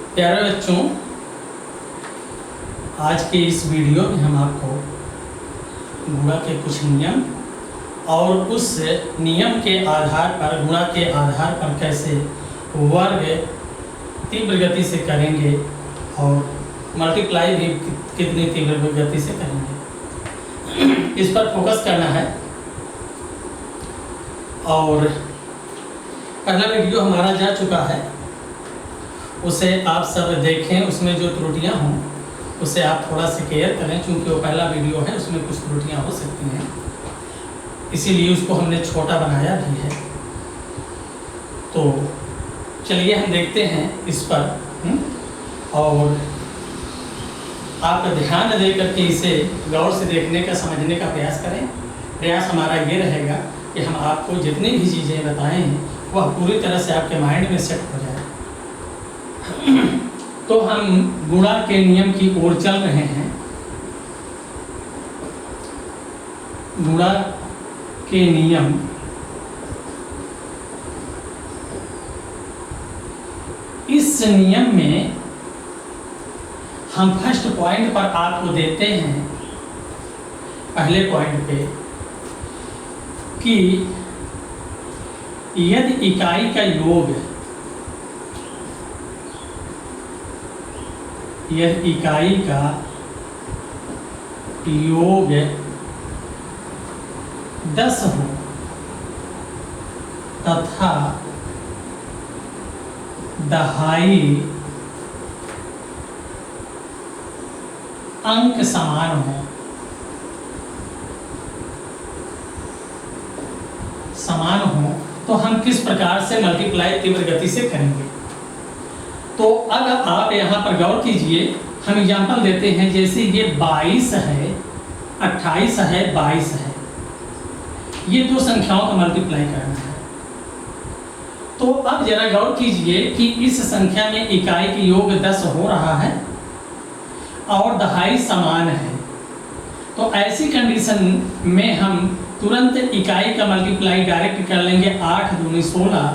प्यारे बच्चों, आज के इस वीडियो में हम आपको गुणा के कुछ नियम और उस नियम के आधार पर गुणा के आधार पर कैसे वर्ग तीव्र गति से करेंगे और मल्टीप्लाई भी कितनी तीव्र गति से करेंगे, इस पर फोकस करना है। और पहला वीडियो हमारा जा चुका है, उसे आप सब देखें, उसमें जो त्रुटियां हों उसे आप थोड़ा सा केयर करें, क्योंकि वो पहला वीडियो है, उसमें कुछ त्रुटियां हो सकती हैं, इसीलिए उसको हमने छोटा बनाया भी है। तो चलिए हम देखते हैं इस पर और आप ध्यान दे करके इसे गौर से देखने का, समझने का प्रयास करें। प्रयास हमारा ये रहेगा कि हम आपको जितनी भी चीज़ें बताएं हैं वह पूरी तरह से आपके माइंड में सेट हो जाए। तो हम गुणा के नियम की ओर चल रहे हैं। गुणा के नियम इस नियम में हम फर्स्ट पॉइंट पर आपको देते हैं, पहले पॉइंट पे, कि यदि इकाई का योग, यह इकाई का योग 10 हो तथा दहाई अंक समान हो, तो हम किस प्रकार से मल्टीप्लाई तीव्र गति से करेंगे। तो अब आप यहाँ पर गौर कीजिए, हम एग्जाम्पल देते हैं। जैसे ये 22 है, 28 है, 22 है, ये दो संख्याओं का मल्टीप्लाई करना है। तो अब जरा गौर कीजिए कि इस संख्या में इकाई के योग 10 हो रहा है और दहाई समान है। तो ऐसी कंडीशन में हम तुरंत इकाई का मल्टीप्लाई डायरेक्ट कर लेंगे। 8 दूनी 16,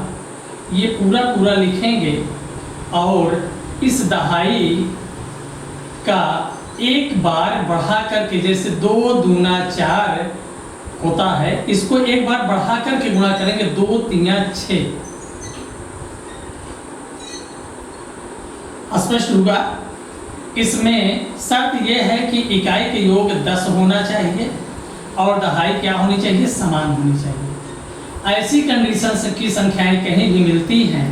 ये पूरा लिखेंगे और इस दहाई का एक बार बढ़ा करके, जैसे 2 दूना 4 होता है, इसको एक बार बढ़ा करके गुणा करेंगे। 2 3 6। स्पष्ट होगा। इसमें शर्त यह है कि इकाई के योग 10 होना चाहिए और दहाई क्या होनी चाहिए, समान होनी चाहिए। ऐसी कंडीशन की संख्याएं कहीं भी मिलती हैं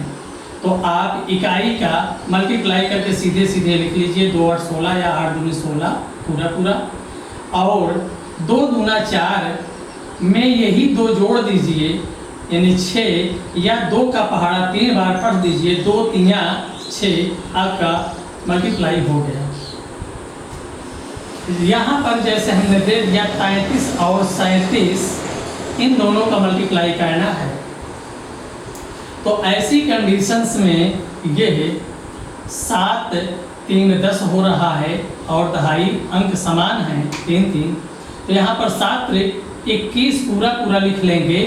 तो आप इकाई का मल्टीप्लाई करके सीधे लिख लीजिए। 2 8 16 या 8 दूनी 16 पूरा, और 2 दूना 4 में यही 2 जोड़ दीजिए, यानी 6, या 2 का पहाड़ा 3 बार पढ़ दीजिए। 2 3 6, आपका मल्टीप्लाई हो गया। यहाँ पर जैसे हमने दे दिया 35 और 37, इन दोनों का मल्टीप्लाई करना है। तो ऐसी कंडीशंस में ये 7 3 10 हो रहा है और दहाई अंक समान है 3 3। तो यहाँ पर 7 3 21 पूरा लिख लेंगे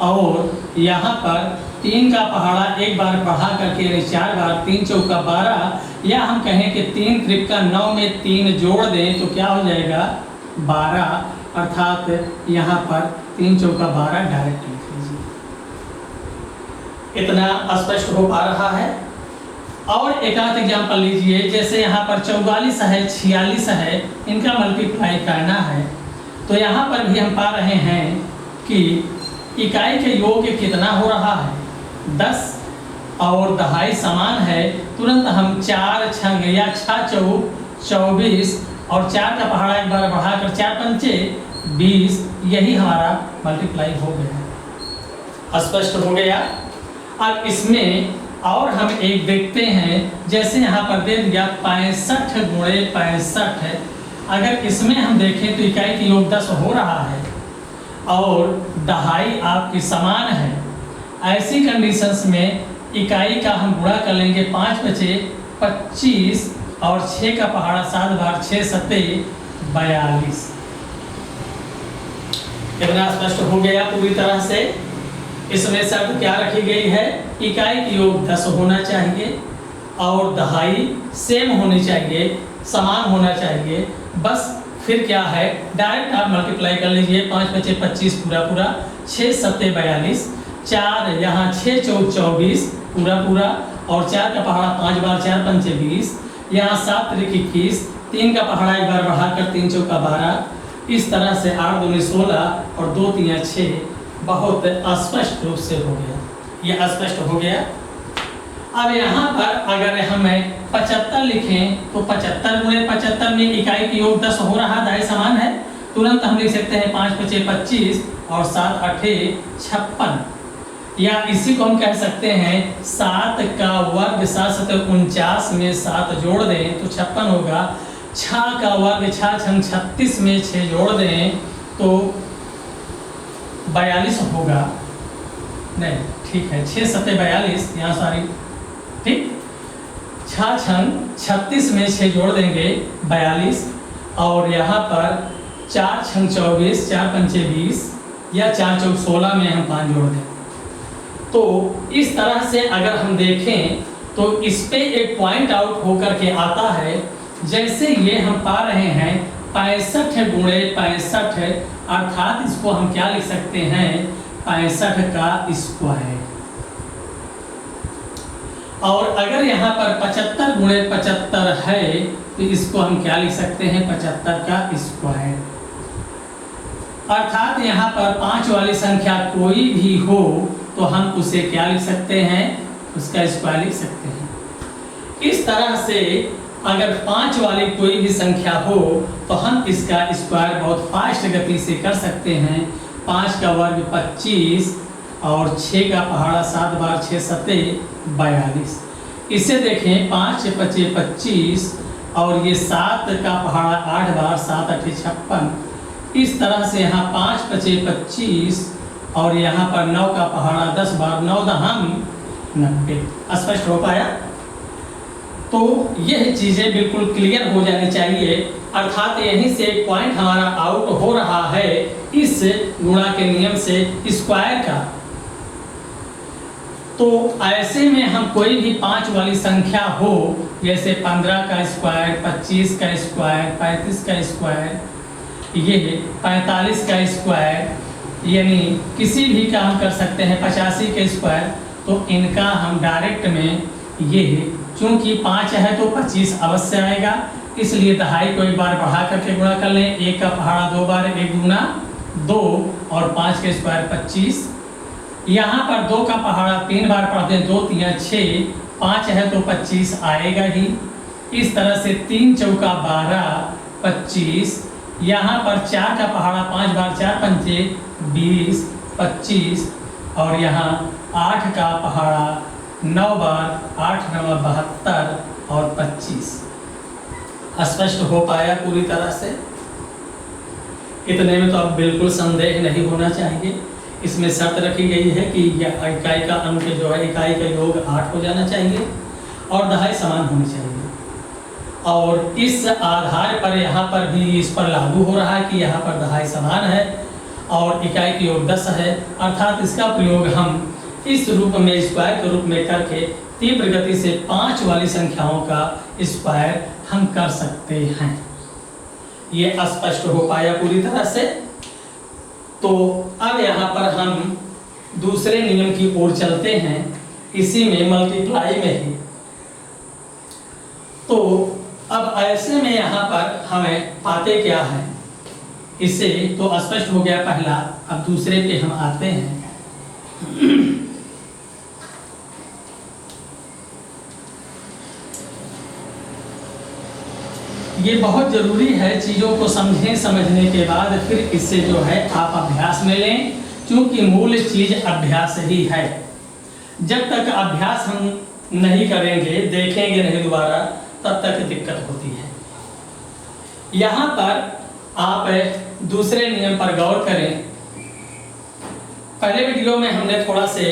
और यहाँ पर 3 का पहाड़ा एक बार बढ़ा करके, यानी 4 बार, 3 चौका 12, या हम कहें कि 3 त्रिका 9 में 3 जोड़ दें तो क्या हो जाएगा, 12, अर्थात यहाँ पर 3 चौका 12 डायरेक्ट लिख लीजिए। इतना स्पष्ट हो पा रहा है। और एक आध एग्जाम्पल लीजिए। जैसे यहाँ पर 44 है, 46 है, इनका मल्टीप्लाई करना है। तो यहाँ पर भी हम पा रहे हैं कि इकाई के योग कितना हो रहा है, 10, और दहाई समान है। तुरंत हम 4 छंग या 6 चौक 24 और 4 का पहाड़ा एक बार बढ़ाकर 4 पंचे 20, यही हमारा मल्टीप्लाई हो गया। स्पष्ट हो गया। अब इसमें और हम एक देखते हैं। जैसे यहाँ पर दे दिया 65 गुणे 65। अगर इसमें हम देखें तो इकाई के योग 10 हो रहा है और दहाई आपकी समान है। ऐसी कंडीशंस में इकाई का हम गुणा कर लेंगे। 5 बचे 25 और 6 का पहाड़ा 7 बार 6 7 42। कितना स्पष्ट हो गया पूरी तरह से। इसमें शर्त क्या रखी गई है, इकाई की योग 10 होना चाहिए और दहाई सेम होनी चाहिए, समान होना चाहिए। बस फिर क्या है, डायरेक्ट आप मल्टीप्लाई कर लीजिए। 5 5 25 पूरा पूरा, 6 7 42, 4 यहाँ 6 चौक 24 पूरा पूरा, और 4 का पहाड़ा 5 बार 4 पंचे 20, यहाँ 7 त्रिक 21, 3 का पहाड़ा एक बार बढ़ाकर 3 चौका 12। इस तरह से 8 दूनी 16 और 2 3 6। बहुत स्पष्ट रूप से हो गया, ये स्पष्ट हो गया। अब यहाँ पर अगर हमें 75 लिखें तो 75 गुणे 75 में इकाई की योग 10 हो रहा, दाएं समान है। तुरंत हम लिख सकते हैं 5 5 25 और 7 8 56, या इसी को हम कह सकते हैं 7 का वर्ग 7 7 49 में 7 जोड़ दें तो 56 होगा। 6 का वर्ग 6 6 36 में 6 जोड़ दें तो 42 होगा। नहीं ठीक है, 6 7 42, यहाँ सॉरी ठीक, 6 6 36 में 6 जोड़ देंगे 42, और यहाँ पर 4 6 24, 4 पंचे 20, या 4 चौक 16 में हम 5 जोड़ दें। तो इस तरह से अगर हम देखें तो इस पे एक पॉइंट आउट होकर के आता है। जैसे ये हम पा रहे हैं 65 गुणे 65, अर्थात इसको हम क्या लिख सकते हैं, 65 का स्क्वायर। और अगर यहाँ पर 75 गुणे 75 है तो इसको हम क्या लिख सकते हैं, 75 का स्क्वायर। अर्थात यहाँ पर 5 वाली संख्या कोई भी हो तो हम उसे क्या लिख सकते हैं, उसका स्क्वायर लिख सकते हैं। इस तरह से अगर 5 वाली कोई भी संख्या हो तो हम इसका स्क्वायर बहुत फास्ट गति से कर सकते हैं। 5 का वर्ग 25 और 6 का पहाड़ा 7 बार 6 7 42। इसे देखें 5 5 25 और ये 7 का पहाड़ा 8 बार 7 8 56। इस तरह से यहाँ 5 5 25 और यहाँ पर 9 का पहाड़ा 10 बार 9 दहम 90। स्पष्ट हो पाया? तो यह चीज़ें बिल्कुल क्लियर हो जानी चाहिए। अर्थात यहीं से एक पॉइंट हमारा आउट हो रहा है इस गुणा के नियम से, स्क्वायर का। तो ऐसे में हम कोई भी 5 वाली संख्या हो, जैसे 15 का स्क्वायर, 25 का स्क्वायर, 35 का स्क्वायर, ये 45 का स्क्वायर, यानी किसी भी का हम कर सकते हैं 85 के स्क्वायर। तो इनका हम डायरेक्ट में ये, चूंकि 5 है तो 25 अवश्य आएगा, इसलिए दहाई को एक बार बढ़ा करके गुणा कर लें। 1 का पहाड़ा 2 बार, 1 गुना 2 और 5 के स्क्वायर 25। यहाँ पर 2 का पहाड़ा 3 बार पढ़ते हैं, 2 3 6, 5 है तो 25 आएगा ही। इस तरह से 3 चौका 12 25। यहाँ पर 4 का पहाड़ा 5 बार 4 पंचे 20 25, और यहाँ 8 का पहाड़ा 9 बार 8 9 72 और 25। स्पष्ट हो पाया पूरी तरह से? इतने में तो अब बिल्कुल संदेह नहीं होना चाहिए। इसमें शर्त रखी गई है कि इकाई का अंक जो है, इकाई का योग 8 हो जाना चाहिए और दहाई समान होनी चाहिए। और इस आधार पर यहाँ पर भी इस पर लागू हो रहा है कि यहाँ पर दहाई समान है और इकाई की योग 10 है। अर्थात इसका प्रयोग हम इस रूप में, स्क्वायर के रूप में करके तीव्र गति से 5 वाली संख्याओं का स्क्वायर हम कर सकते हैं। ये स्पष्ट हो पाया पूरी तरह से? तो अब यहाँ पर हम दूसरे नियम की ओर चलते हैं, इसी में मल्टीप्लाई में ही। तो अब ऐसे में यहाँ पर हमें पाते क्या है, इससे तो स्पष्ट हो गया पहला। अब दूसरे पे हम आते हैं। ये बहुत ज़रूरी है, चीज़ों को समझें, समझने के बाद फिर इससे जो है आप अभ्यास में लें, क्योंकि मूल चीज़ अभ्यास ही है। जब तक अभ्यास हम नहीं करेंगे, देखेंगे नहीं दोबारा, तब तक दिक्कत होती है। यहाँ पर आप दूसरे नियम पर गौर करें। पहले वीडियो में हमने थोड़ा से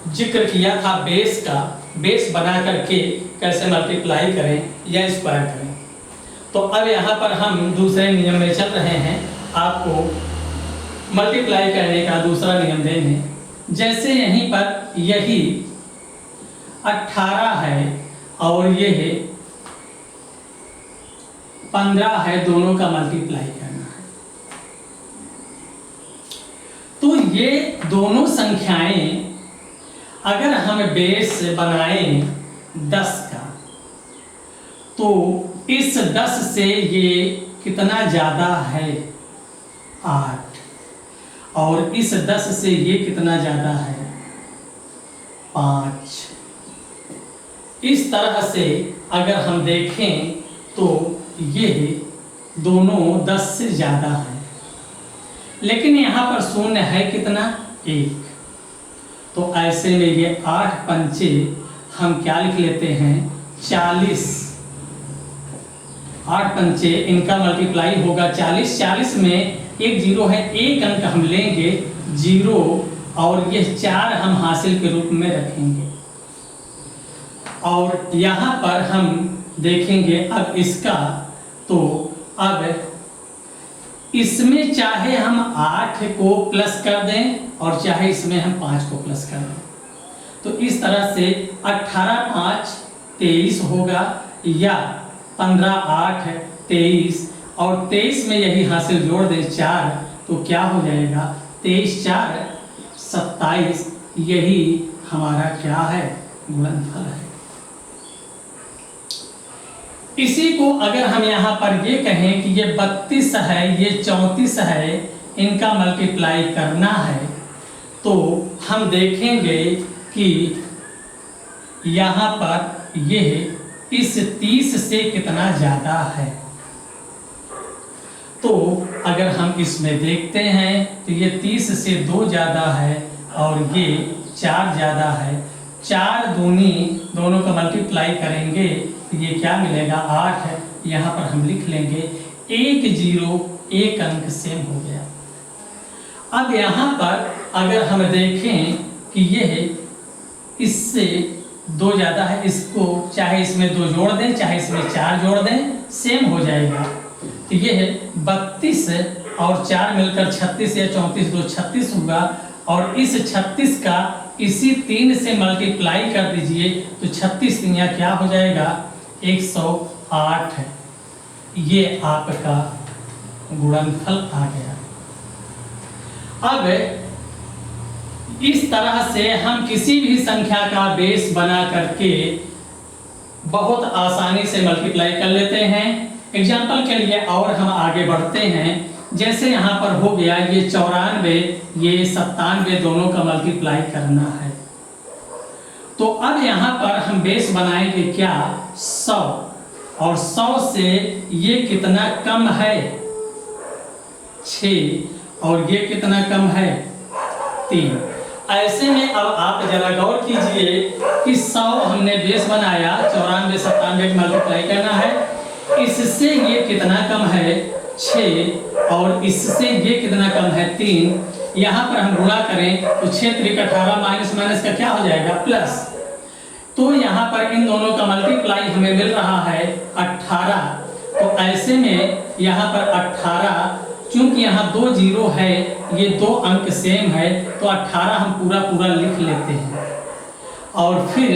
जिक्र किया था बेस का, बेस बना करके कैसे मल्टीप्लाई करें या स्क्वायर करें। तो अब यहाँ पर हम दूसरे नियम में चल रहे हैं, आपको मल्टीप्लाई करने का दूसरा नियम देंगे। जैसे यहीं पर यही 18 है और ये है 15 है, दोनों का मल्टीप्लाई करना है। तो ये दोनों संख्याएं अगर हम बेस बनाएं 10 का, तो इस 10 से ये कितना ज़्यादा है 8, और इस 10 से ये कितना ज़्यादा है 5। इस तरह से अगर हम देखें तो ये दोनों 10 से ज़्यादा है, लेकिन यहाँ पर शून्य है कितना 1। तो ऐसे में ये 8 पंचे हम क्या लिख लेते हैं 40। 8 पंचे इनका मल्टीप्लाई होगा 40। 40 में एक जीरो है, एक अंक हम लेंगे 0, और ये 4 हम हासिल के रूप में रखेंगे। और यहाँ पर हम देखेंगे अब इसका, तो अब इसमें चाहे हम 8 को प्लस कर दें और चाहे इसमें हम 5 को प्लस कर दें, तो इस तरह से 18 5 23 होगा, या 15 8 23, और 23 में यही हासिल जोड़ दें 4, तो क्या हो जाएगा 23 4 27। यही हमारा क्या है गुणनफल है। इसी को अगर हम यहाँ पर ये कहें कि ये 32 है, ये 34 है, इनका मल्टीप्लाई करना है, तो हम देखेंगे कि यहाँ पर यह इस 30 से कितना ज़्यादा है। तो अगर हम इसमें देखते हैं तो ये 30 से 2 ज़्यादा है और ये 4 ज़्यादा है। 4 दूनी दोनों का मल्टीप्लाई करेंगे तो ये क्या मिलेगा 8 है। यहाँ पर हम लिख लेंगे 1 0 1 अंक सेम हो गया। अब यहाँ पर अगर हम देखें कि यह इससे 2 ज़्यादा है, इसको चाहे इसमें 2 जोड़ दें चाहे इसमें 4 जोड़ दें सेम हो जाएगा। तो ये है 32 और 4 मिलकर 36 या 34 2 36 होगा, और इस 36 का इसी 3 से मल्टीप्लाई कर दीजिए तो 36 3 क्या हो जाएगा 108 है। ये आपका गुणनफल आ गया। अब इस तरह से हम किसी भी संख्या का बेस बना करके बहुत आसानी से मल्टीप्लाई कर लेते हैं। एग्जाम्पल के लिए और हम आगे बढ़ते हैं। जैसे यहाँ पर हो गया ये 94 ये 97 दोनों का मल्टीप्लाई करना है, तो अब यहाँ पर हम बेस बनाएंगे क्या 100, और 100 से ये कितना कम है 6, और ये कितना कम है 3। ऐसे में अब आप जरा गौर कीजिए कि 100 हमने बेस बनाया, 94 97 मल्टीप्लाई करना है, इससे ये कितना कम है 6, और इससे ये कितना कम है 3। यहाँ पर हम गुणा करें तो 6 3 18 माइनस माइनस का क्या हो जाएगा प्लस। तो यहाँ पर इन दोनों का मल्टीप्लाई हमें मिल रहा है 18। तो ऐसे में यहाँ पर 18, चूंकि यहाँ 2 0 है, ये 2 अंक सेम है, तो 18 हम पूरा पूरा लिख लेते हैं। और फिर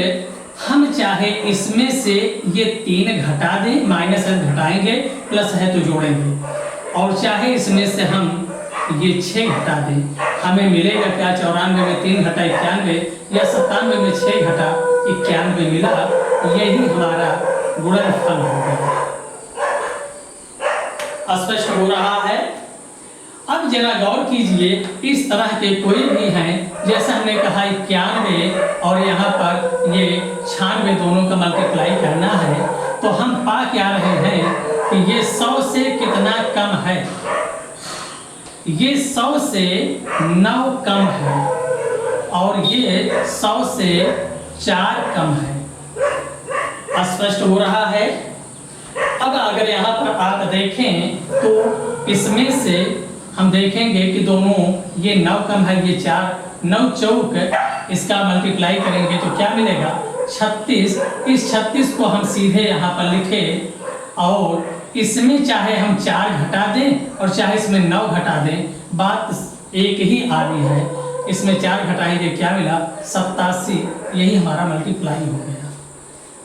हम चाहे इसमें से ये 3 घटा दें, माइनस है घटाएंगे, प्लस है तो जोड़ेंगे, और चाहे इसमें से हम ये 6 घटा दें। हमें मिलेगा क्या 94 में 3 घटा 91, या 97 में 6 घटा 91 मिला। यही हमारा गुणनफल हो गया। स्पष्ट हो रहा है। अब जरा गौर कीजिए, इस तरह के कोई भी हैं, जैसे हमने कहा 91 और यहाँ पर ये 96 दोनों का मल्टीप्लाई करना है, तो हम पा क्या रहे हैं कि ये 100 से कितना कम है, ये 100 से 9 कम है, और ये 100 से 4 कम है। स्पष्ट हो रहा है। अब अगर यहाँ पर आप देखें तो इसमें से हम देखेंगे कि दोनों ये 9 कम है, ये 4, 9 चौक इसका मल्टीप्लाई करेंगे तो क्या मिलेगा 36। इस 36 को हम सीधे यहाँ पर लिखें, और इसमें चाहे हम 4 घटा दें और चाहे इसमें 9 घटा दें, बात एक ही आ रही है। इसमें 4 घटाएंगे क्या मिला 87। यही हमारा मल्टीप्लाई हो गया।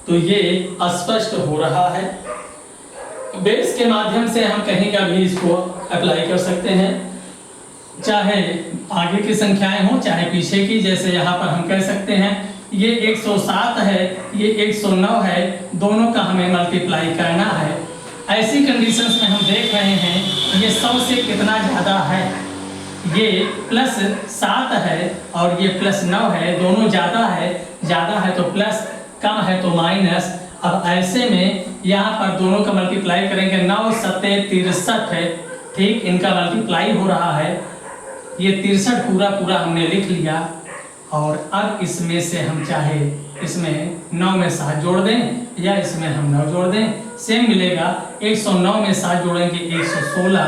तो ये स्पष्ट हो रहा है। बेस के माध्यम से हम कहीं का भी इसको अप्लाई कर सकते हैं, चाहे आगे की संख्याएं हो चाहे पीछे की। जैसे यहाँ पर हम कह सकते हैं ये 107 है, ये 109 है, दोनों का हमें मल्टीप्लाई करना है। ऐसी कंडीशंस में हम देख रहे हैं ये 100 से कितना ज़्यादा है, ये +7 है और ये +9 है, दोनों ज़्यादा है तो प्लस, कम है तो माइनस। अब ऐसे में यहाँ पर दोनों का मल्टीप्लाई करेंगे, 9 7 63 है, ठीक, इनका मल्टीप्लाई हो रहा है। ये 63 पूरा हमने लिख लिया। और अब इसमें से हम चाहे इसमें 9 में 7 जोड़ दें या इसमें हम 9 जोड़ दें, सेम मिलेगा। 109 में 7 जोड़ेंगे 116,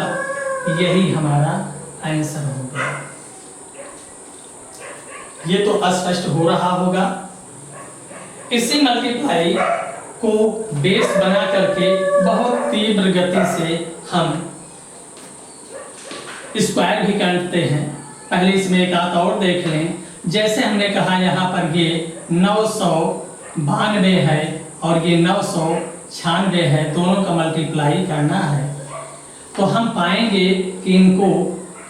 यही हमारा आंसर होगा। ये तो स्पष्ट हो रहा होगा। इसी मल्टीप्लाई को बेस बना करके बहुत तीव्र गति से हम स्क्वायर भी करते हैं। पहले इसमें एक आध और देख लें। जैसे हमने कहा यहाँ पर ये 992 है और ये 996 है, दोनों का मल्टीप्लाई करना है। तो हम पाएंगे कि इनको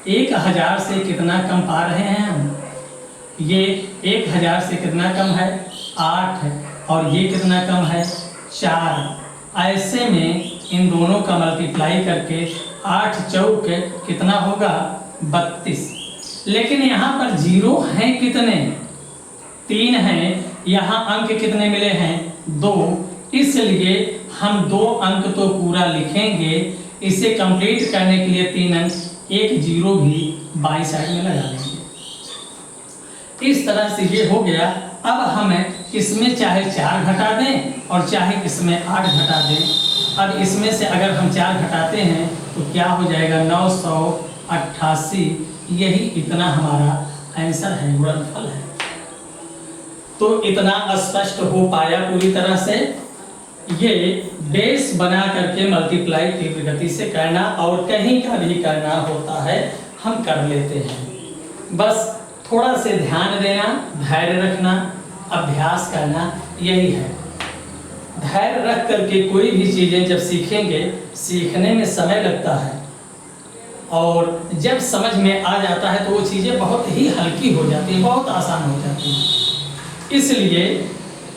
1000 से कितना कम पा रहे हैं हम। ये 1000 से कितना कम है, 8 है, और ये कितना कम है, 4। ऐसे में इन दोनों का मल्टीप्लाई करके 8 चौक कितना होगा, 32। लेकिन यहाँ पर जीरो हैं कितने, 3 हैं। यहाँ अंक कितने मिले हैं, 2, इसलिए हम 2 अंक तो पूरा लिखेंगे। इसे कंप्लीट करने के लिए 3 अंक, एक जीरो भी बाईं साइड में लगा लेंगे। इस तरह से ये हो गया। अब हमें इसमें चाहे 4 घटा दें और चाहे इसमें 8 घटा दें। अब इसमें से अगर हम 4 घटाते हैं तो क्या हो जाएगा, 988। यही इतना हमारा आंसर है, गुणनफल है। तो इतना स्पष्ट हो पाया पूरी तरह से। ये बेस बना करके मल्टीप्लाई तीव्र गति से करना और कहीं का भी करना होता है, हम कर लेते हैं। बस थोड़ा से ध्यान देना, धैर्य रखना, अभ्यास करना, यही है। धैर्य रख करके कोई भी चीज़ें जब सीखेंगे, सीखने में समय लगता है और जब समझ में आ जाता है तो वो चीज़ें बहुत ही हल्की हो जाती हैं, बहुत आसान हो जाती हैं। इसलिए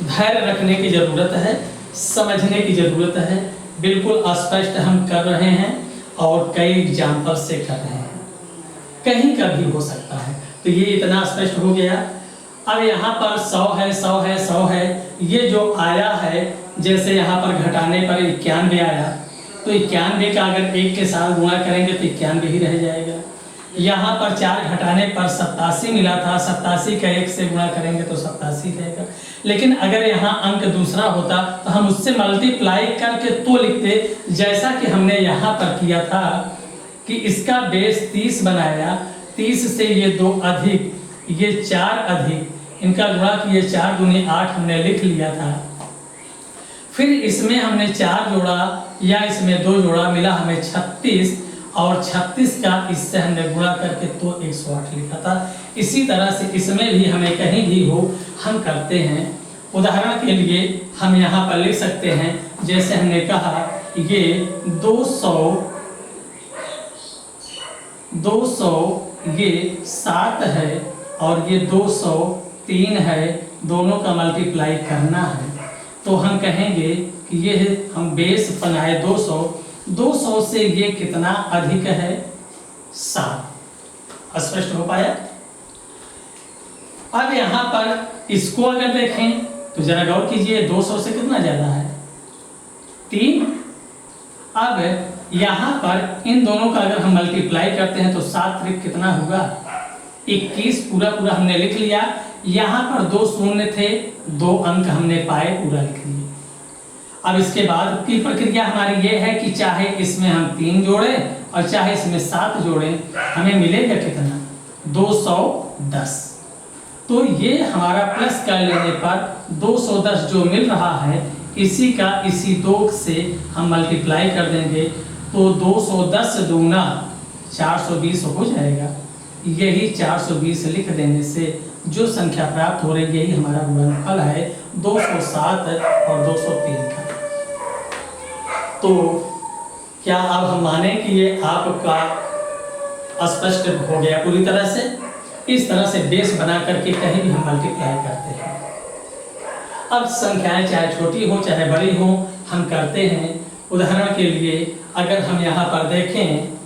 धैर्य रखने की ज़रूरत है, समझने की ज़रूरत है। बिल्कुल स्पष्ट हम कर रहे हैं और कई एग्जाम्पल से कर रहे हैं, कहीं का भी हो सकता है। तो ये इतना स्पष्ट हो गया। अब यहाँ पर 100 है, 100 है, 100 है, ये जो आया है, जैसे यहाँ पर घटाने पर 91 आया, तो 91 का अगर 1 के साथ गुणा करेंगे तो 91 ही रह जाएगा। यहाँ पर 4 घटाने पर 87 मिला था, 87 का 1 से गुणा करेंगे तो 87 रहेगा। लेकिन अगर यहाँ अंक दूसरा होता तो हम उससे मल्टीप्लाई करके तो लिखते, जैसा कि हमने यहाँ पर किया था कि इसका बेस 30 बनाया, 30 से ये 2 अधिक, ये 4 अधिक, इनका गुणा किए 4 दूनी 8 हमने लिख लिया था। फिर इसमें हमने 4 जोड़ा या इसमें 2 जोड़ा, मिला हमें 36 और 36 का इससे हमने गुणा करके तो 108 लिखा था। इसी तरह से इसमें भी हमें कहीं भी हो हम करते हैं। उदाहरण के लिए हम यहाँ पर लिख सकते हैं, जैसे हमने कहा ये 200 ये 7 है और ये 203 है, दोनों का मल्टीप्लाई करना है। तो हम कहेंगे कि ये हम बेस बनाए 200 से ये कितना अधिक है, 7। स्पष्ट हो पाया। अब यहाँ पर इसको अगर देखें तो जरा गौर कीजिए, 200 से कितना ज्यादा है, 3। अब यहाँ पर इन दोनों का अगर हम मल्टीप्लाई करते हैं तो 7 त्रिक कितना होगा, 21 पूरा हमने लिख लिया। यहाँ पर 2 शून्य थे, 2 अंक हमने पाए, पूरा लिख लिए। अब इसके बाद की प्रक्रिया हमारी ये है कि चाहे इसमें हम 3 जोड़ें और चाहे इसमें 7 जोड़ें, हमें मिलेगा कितना, 210। तो ये हमारा प्लस कर लेने पर 210 जो मिल रहा है, इसी का इसी 2 से हम मल्टीप्लाई कर देंगे तो 210 दूना 420 हो जाएगा। यही 420 लिख देने से जो संख्या प्राप्त हो रही है यही हमारा गुणनफल है 207 और 203 का। तो क्या अब हम माने कि ये आपका स्पष्ट हो गया पूरी तरह से? इस तरह से बेस बना करके कहीं भी हम मल्टीप्लाई करते हैं। अब संख्याएं चाहे छोटी हो चाहे बड़ी हो हम करते हैं। उदाहरण के लिए अगर हम यहाँ पर देखें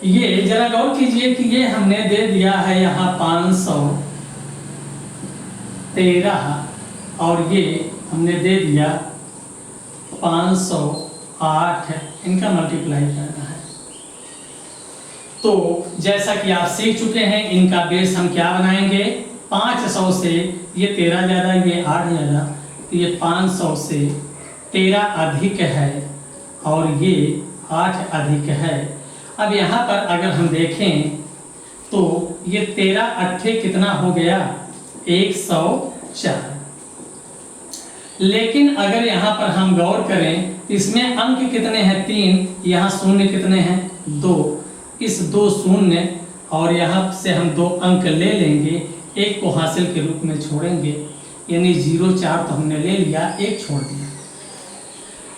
ये जरा गौर कीजिए कि ये हमने दे दिया है यहाँ 513 और ये हमने दे दिया 508, इनका मल्टीप्लाई करना है। तो जैसा कि आप सीख चुके हैं इनका बेस हम क्या बनाएंगे, 500 से ये 13 ज़्यादा ये 8 ज़्यादा, तो ये 500 से 13 अधिक है और ये 8 अधिक है। अब यहाँ पर अगर हम देखें तो ये 13 अट्ठे कितना हो गया 104। लेकिन अगर यहाँ पर हम गौर करें इसमें अंक कितने हैं 3, यहाँ शून्य कितने हैं 2, इस 2 शून्य और यहाँ से हम 2 अंक ले लेंगे, एक को हासिल के रूप में छोड़ेंगे, यानी 0,4 तो हमने ले लिया, 1 छोड़ दिया।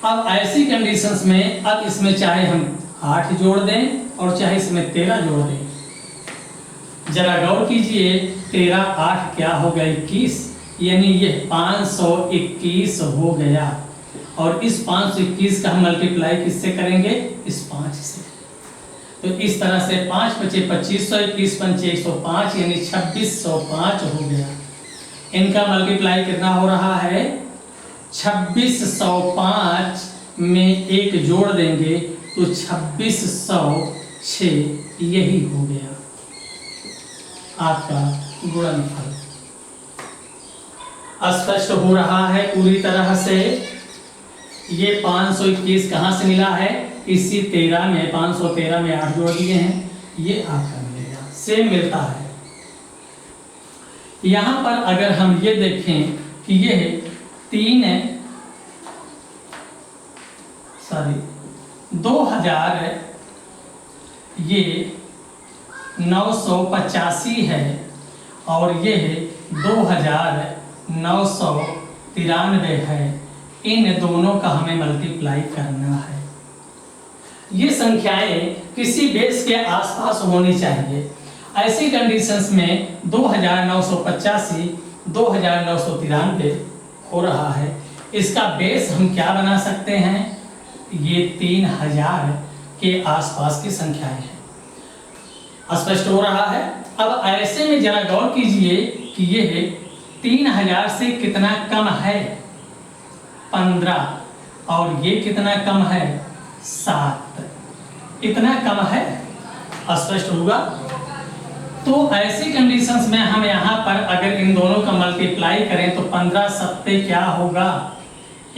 अब ऐसी कंडीशंस में अब इसमें चाहे हम 8 जोड़ दें और चाहे इसमें 13 जोड़ दें। जरा गौर कीजिए 13 8 क्या हो गया 21, यानी ये 521 हो गया। और इस 521 का हम मल्टीप्लाई किससे करेंगे, इस 5 से। तो इस तरह से 5 बचे 2500, 21 पंचे 105 यानी 2605 हो गया। इनका मल्टीप्लाई कितना हो रहा है 2605 में 1 जोड़ देंगे तो 2606, यही हो गया आपका गुणनफल। स्पष्ट हो रहा है पूरी तरह से। ये 521 कहाँ से मिला है, इसी 13 में 513 में 8 जोड़ दिए हैं, ये आपका मिलेगा, सेम मिलता है। यहाँ पर अगर हम ये देखें कि ये 2000 ये 985 है और ये 2993 है। इन दोनों का हमें मल्टीप्लाई करना है। ये संख्याएं किसी बेस के आसपास होनी चाहिए। ऐसी कंडीशंस में 2985 2993 हो रहा है, इसका बेस हम क्या बना सकते हैं, ये 3000 के आसपास की संख्याएं हैं। स्पष्ट हो रहा है। अब ऐसे में जरा गौर कीजिए कि ये 3000 से कितना कम है 15 और ये कितना कम है 7, इतना कम है। स्पष्ट होगा। तो ऐसी कंडीशंस में हम यहाँ पर अगर इन दोनों का मल्टीप्लाई करें तो 15 सत्ते क्या होगा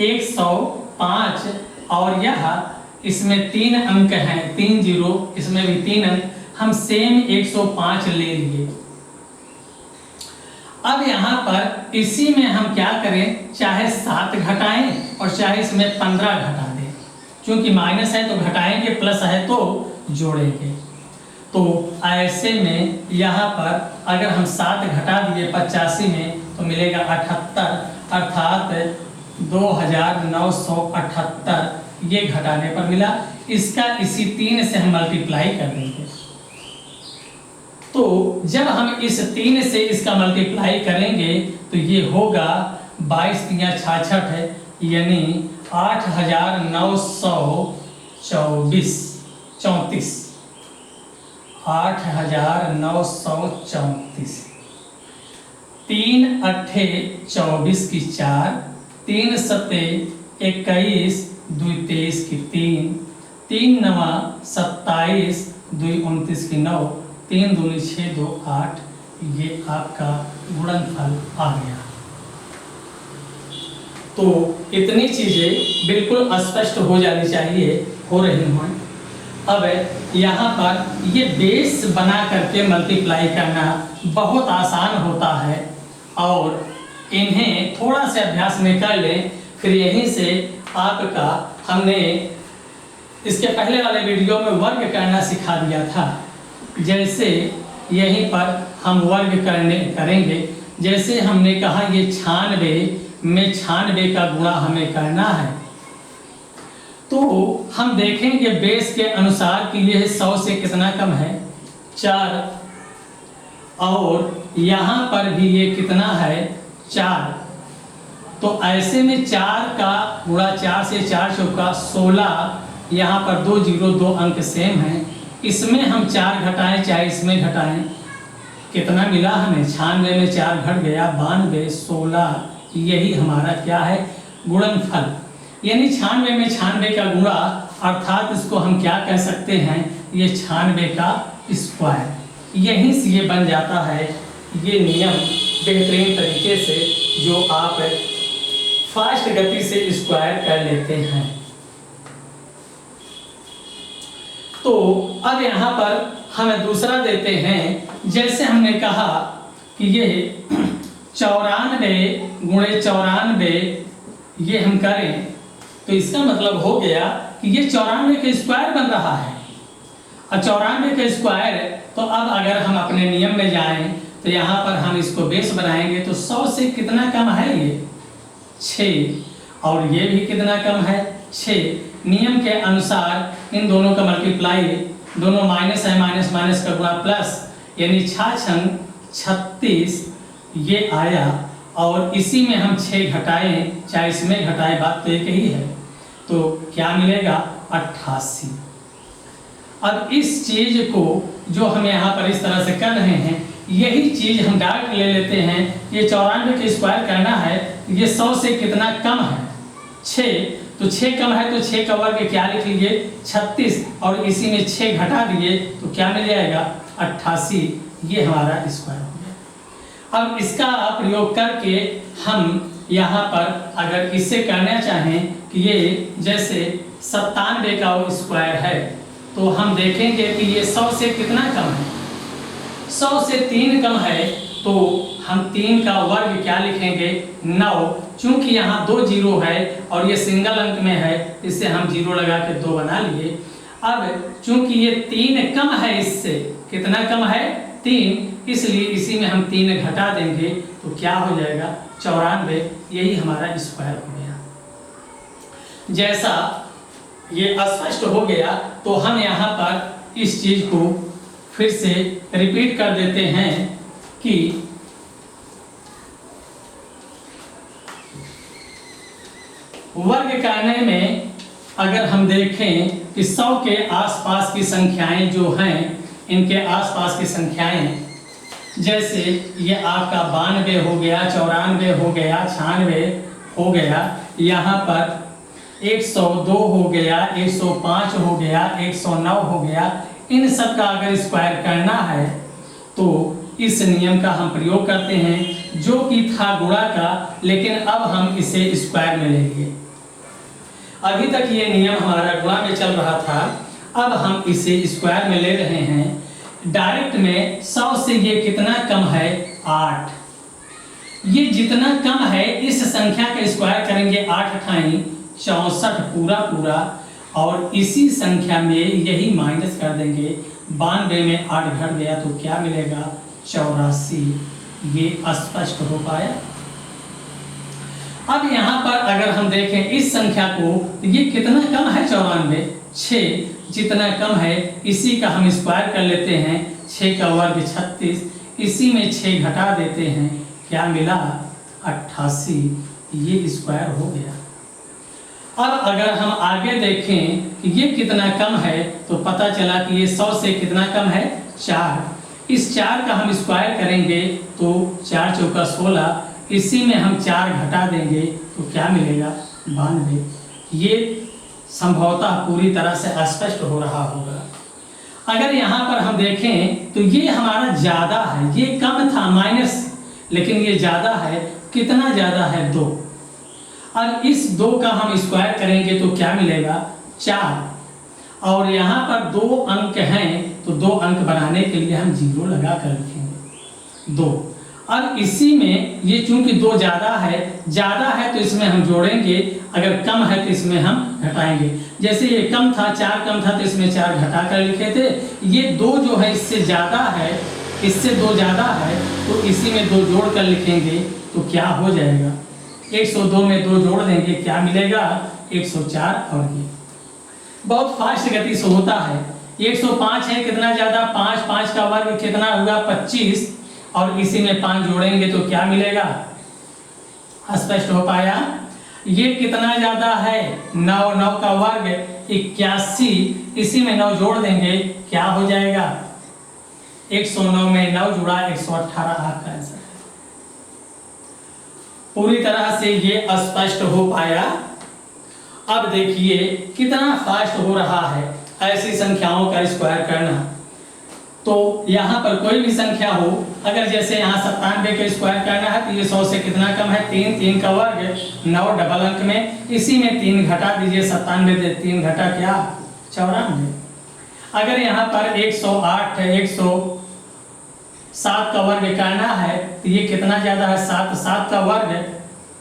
105 और यह इसमें 3 अंक हैं 3 जीरो, इसमें भी 3 अंक, हम सेम 105 ले लिए। अब यहाँ पर इसी में हम क्या करें, चाहे 7 घटाएं और चाहे इसमें 15 घटा दें, क्योंकि माइनस है तो घटाएंगे, प्लस है तो जोड़ेंगे। तो ऐसे में यहाँ पर अगर हम 7 घटा दिए 85 में तो मिलेगा 78, अर्थात 2978 ये घटाने पर मिला। इसका इसी 3 से हम मल्टीप्लाई कर देंगे। तो जब हम इस 3 से इसका मल्टीप्लाई करेंगे तो ये होगा 22 या 66 है, यानी 8934 8934। 3 अट्ठे 24 की 4, 3 सत्ते 21, 2 23 की 3, 3 नवा 27, 2 29 की 9, 3 दूनी 6, 2 8, ये आपका गुणनफल आ गया। तो इतनी चीजें बिल्कुल स्पष्ट हो जानी चाहिए, हो रही हैं। अब यहाँ पर ये बेस बना करके मल्टीप्लाई करना बहुत आसान होता है और इन्हें थोड़ा सा अभ्यास में कर लें, फिर यहीं से आपका हमने इसके पहले वाले वीडियो में वर्ग करना सिखा दिया था। जैसे यहीं पर हम वर्ग करेंगे। जैसे हमने कहा ये 96 में 96 का गुणा हमें करना है, तो हम देखेंगे बेस के अनुसार कि यह 100 से कितना कम है, 4, और यहाँ पर भी ये कितना है, 4। तो ऐसे में 4 का गुणा 4 से 4 चौका 16, यहाँ पर 2 0 2 अंक सेम हैं। इसमें हम 4 घटाएं चाहे इसमें घटाएं, कितना मिला हमें, 96 में 4 घट गया, 92, 16, यही हमारा क्या है, गुणनफल। यानी 96 में 96 का गुणा, अर्थात इसको हम क्या कह सकते हैं, ये 96 का स्क्वायर। यहीं से ये बन जाता है ये नियम बेहतरीन तरीके से, जो आप फास्ट गति से स्क्वायर कर लेते हैं। तो अब यहाँ पर हमें दूसरा देते हैं। जैसे हमने कहा कि ये 94 गुणे 94 ये हम करें, तो इसका मतलब हो गया कि ये 94 का स्क्वायर बन रहा है। और 94 का स्क्वायर, तो अब अगर हम अपने नियम में जाएं तो यहाँ पर हम इसको बेस बनाएंगे, तो 100 से कितना कम है, ये 6, और ये भी कितना कम है, 6। नियम के अनुसार इन दोनों का मल्टीप्लाई, दोनों माइनस है, माइनस माइनस का गुणा प्लस, यानी 6 36 ये आया। और इसी में हम 6 घटाएं चाहे इसमें घटाएं, बात तो एक ही है, तो क्या मिलेगा, 88। अब इस चीज को जो हम यहाँ पर इस तरह से कर रहे हैं, यही चीज हम डायरेक्ट ले लेते हैं। ये 94 का स्क्वायर करना है, ये 100 से कितना कम है, 6, तो 6 कम है तो 6 का वर्ग क्या लिख लीजिए, 36, और इसी में 6 घटा दिए तो क्या मिल जाएगा, 88। ये हमारा स्क्वायर हो गया। अब इसका प्रयोग करके हम यहाँ पर अगर इससे करना चाहें कि ये जैसे 97 का स्क्वायर है, तो हम देखेंगे कि ये 100 से कितना कम है, 100 से 3 कम है, तो हम 3 का वर्ग क्या लिखेंगे, 9। चूंकि यहाँ 2 0 है और ये सिंगल अंक में है, इससे हम 0 लगा के 2 बना लिए। अब चूंकि ये 3 कम है, इससे कितना कम है, 3, इसलिए इसी में हम 3 घटा देंगे तो क्या हो जाएगा, 94। यही हमारा स्क्वायर हो गया। जैसा ये स्पष्ट हो गया, तो हम यहाँ पर इस चीज को फिर से रिपीट कर देते हैं कि वर्ग करने में अगर हम देखें कि 100 के आसपास की संख्याएं जो हैं, इनके आसपास की संख्याएं, जैसे ये आपका 92 हो गया, 94 हो गया, 96 हो गया, यहाँ पर 102 हो गया, 105 हो गया, 109 हो गया, इन सब का अगर स्क्वायर करना है तो इस नियम का हम प्रयोग करते हैं, जो कि था गुणा का, लेकिन अब हम इसे स्क्वायर में लेंगे। अभी तक ये नियम हमारा गुणा में चल रहा था, अब हम इसे स्क्वायर में ले रहे हैं। डायरेक्ट में 100 से ये कितना कम है, 8। ये जितना कम है इस संख्या का स्क्वायर करेंगे 8 × 64 पूरा, और इसी संख्या में यही माइनस कर देंगे। 92 में 8 घट गया तो क्या मिलेगा, 84। ये स्पष्ट हो पाया। अब यहाँ पर अगर हम देखें इस संख्या को, तो ये कितना कम है, 94, 6 जितना कम है इसी का हम स्क्वायर कर लेते हैं। 6 का वर्ग 36, इसी में 6 घटा देते हैं, क्या मिला, 88। ये स्क्वायर हो गया। अब अगर हम आगे देखें कि ये कितना कम है, तो पता चला कि ये 100 से कितना कम है, 4। इस 4 का हम स्क्वायर करेंगे तो 4 चौका 16, इसी में हम 4 घटा देंगे तो क्या मिलेगा, 92। ये संभवतः पूरी तरह से स्पष्ट हो रहा होगा। अगर यहाँ पर हम देखें तो ये हमारा ज़्यादा है, ये कम था माइनस, लेकिन ये ज़्यादा है। कितना ज़्यादा है, 2। अब इस 2 का हम स्क्वायर करेंगे तो क्या मिलेगा, 4। और यहाँ पर 2 अंक हैं, तो 2 अंक बनाने के लिए हम 0 लगा कर लिखेंगे, 2। अब इसी में ये चूंकि 2 ज़्यादा है तो इसमें हम जोड़ेंगे, अगर कम है तो इसमें हम घटाएंगे। जैसे ये कम था, 4 कम था तो इसमें 4 घटा कर लिखे थे। ये 2 जो है इससे ज़्यादा है, इससे 2 ज़्यादा है तो इसी में 2 जोड़ कर लिखेंगे तो क्या हो जाएगा, 102 में 2 जोड़ देंगे, क्या मिलेगा 104। और ये बहुत फास्ट गति से होता है। 105 है, कितना ज़्यादा 5, 5 का वर्ग कितना हुआ 25, और इसी में 5 जोड़ेंगे तो क्या मिलेगा, स्पष्ट हो पाया। ये कितना ज़्यादा है 9, 9 का वर्ग 81, इसी में 9 जोड़ देंगे, क्या हो जाएगा 109 में 9 जुड़ा 118 आपका आंसर है। पूरी तरह से ये स्पष्ट हो पाया। अब देखिए कितना फास्ट हो रहा है ऐसी संख्याओं का स्क्वायर करना। तो यहाँ पर कोई भी संख्या हो, अगर जैसे यहाँ 97 का स्क्वायर करना है तो ये 100 से कितना कम है 3, 3 का वर्ग 9 डबल अंक में, इसी में 3 घटा दीजिए, 97 से 3 घटा क्या 94। अगर यहाँ पर 108 107 का वर्ग करना है तो ये कितना ज़्यादा है 7, 7 का वर्ग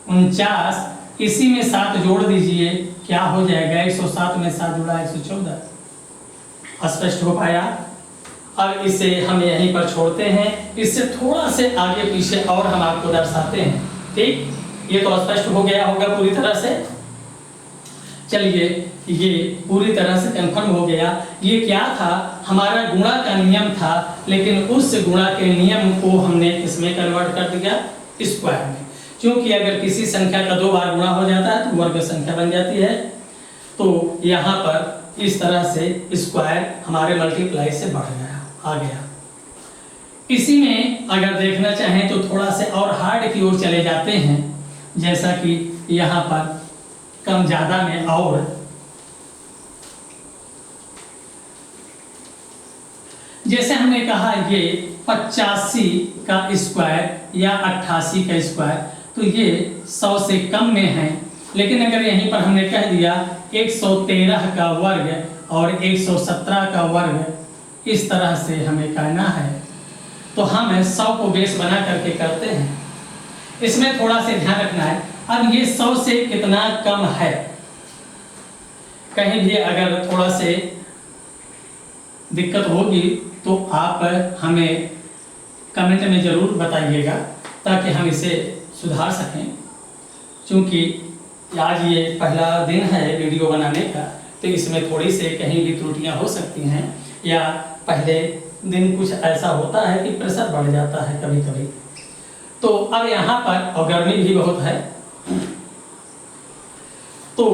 49, इसी में 7 जोड़ दीजिए, क्या हो जाएगा 107 में 7 जुड़ा 114। स्पष्ट हो पाया। अब इसे हम यहीं पर छोड़ते हैं, इससे थोड़ा से आगे पीछे और हम आपको दर्शाते हैं। ठीक, ये तो स्पष्ट हो गया होगा पूरी तरह से। चलिए, ये पूरी तरह से कंफर्म हो गया। ये क्या था, हमारा गुणा का नियम था, लेकिन उस गुणा के नियम को हमने इसमें कन्वर्ट कर दिया स्क्वायर में। क्योंकि अगर किसी संख्या का 2 बार गुणा हो जाता है तो वर्ग संख्या बन जाती है। तो यहाँ पर इस तरह से स्क्वायर हमारे मल्टीप्लाई से बढ़ गया, आ गया। इसी में अगर देखना चाहें तो थोड़ा से और हार्ड की ओर चले जाते हैं, जैसा कि यहाँ पर कम ज़्यादा में, और जैसे हमने कहा ये 85 का स्क्वायर या 88 का स्क्वायर, तो ये 100 से कम में है। लेकिन अगर यहीं पर हमने कह दिया 113 का वर्ग और 117 का वर्ग, इस तरह से हमें करना है, तो हम 100 को बेस बना करके करते हैं। इसमें थोड़ा से ध्यान रखना है। अब ये 100 से कितना कम है, कहीं भी अगर थोड़ा से दिक्कत होगी तो आप हमें कमेंट में ज़रूर बताइएगा ताकि हम इसे सुधार सकें। क्योंकि आज ये पहला दिन है वीडियो बनाने का, तो इसमें थोड़ी से कहीं भी त्रुटियां हो सकती हैं, या पहले दिन कुछ ऐसा होता है कि प्रेशर बढ़ जाता है कभी कभी। तो अब यहाँ पर, और गर्मी भी बहुत है, तो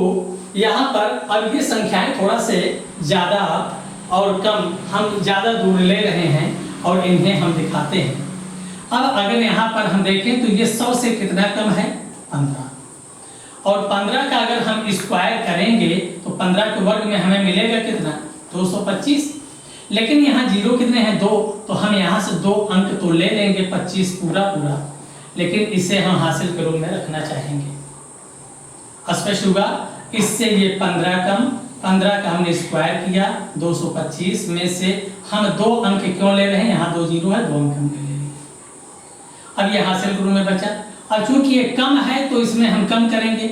यहाँ पर अब ये संख्याएं थोड़ा से ज़्यादा और कम, हम ज़्यादा दूर ले रहे हैं और इन्हें हम दिखाते हैं। अब अगर यहाँ पर हम देखें तो ये 100 से कितना कम है 15, और 15 का अगर हम स्क्वायर करेंगे तो 15 के वर्ग में हमें मिलेगा कितना 225। लेकिन यहाँ जीरो कितने हैं 2, तो हम यहाँ से 2 अंक तो ले लेंगे 25 पूरा, लेकिन इसे हम हासिल के रूप में रखना चाहेंगे। स्पष्ट हुआ। इससे ये 15 कम, 15 का हमने स्क्वायर किया 225 में से हम 2 अंक क्यों ले रहे हैं, यहाँ 2 जीरो है, 2 अंक हम ले लेंगे। अब ये हासिल के रूप में बचा। अब चूंकि ये कम है तो इसमें हम कम करेंगे,